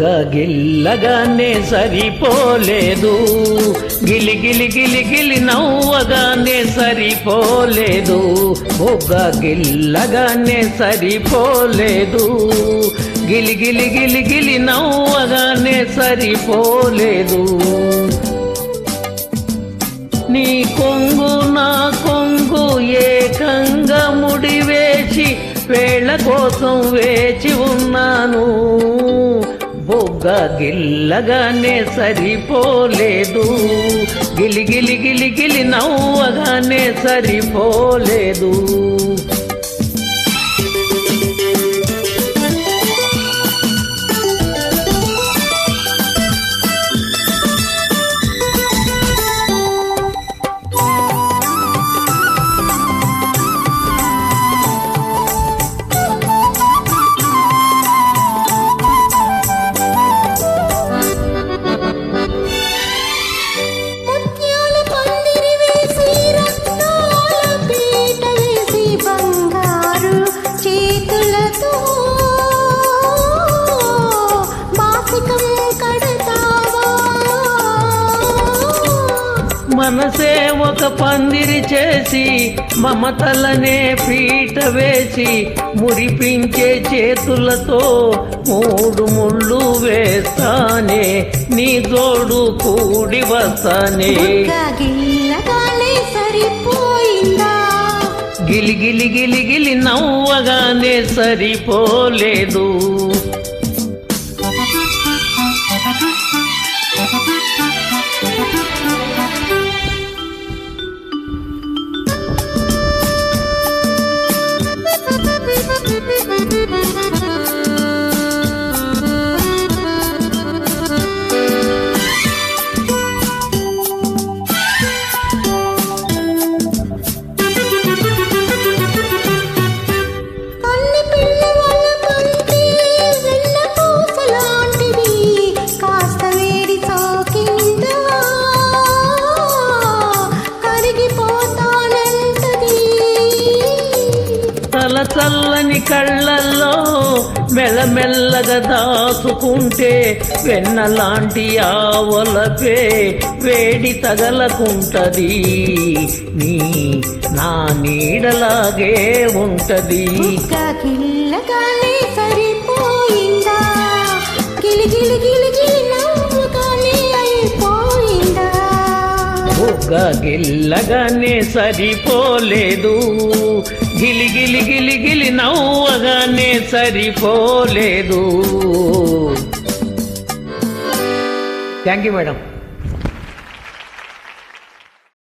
బొగ్గ గిల్లగానే సరిపోలేదు, గిలి గిలి గిలి గిలి నవ్వగానే సరిపోలేదు, బొగ్గ గిల్లగానే సరిపోలేదు, గిలి గిలి గిలి గిలి నవ్వగానే సరిపోలేదు. నీ కొంగు నా కొంగు ఏకంగా ముడివేసి వేళ కోసం వేచి ఉన్నాను, బొగ్గ గిల్లగానే సరిపోలేదు, గిలి గిలి గిలి గిలి నవ్వగానే సరిపోలేదు. మనసే ఒక పందిరి చేసి మమతలనే పీట వేసి మురిపించే చేతులతో మూడు ముళ్ళు వేస్తానే, నీ జోడు కూడి వస్తానే. గిలి గిలి గిలి గిలి నవ్వగానే సరిపోలేదు. చల్లని కళ్ళల్లో మెల్లమెల్లగా దాచుకుంటే వెన్నలాంటి ఆవలపే వేడి తగలకుంటది, నీ నా నీడలాగే ఉంటది. బొగ్గ గిల్లగానే సరిపోలేదు, గిలి గిలి గిలి గిలి నవ్వగానే సరిపోలేదు. Thank you madam.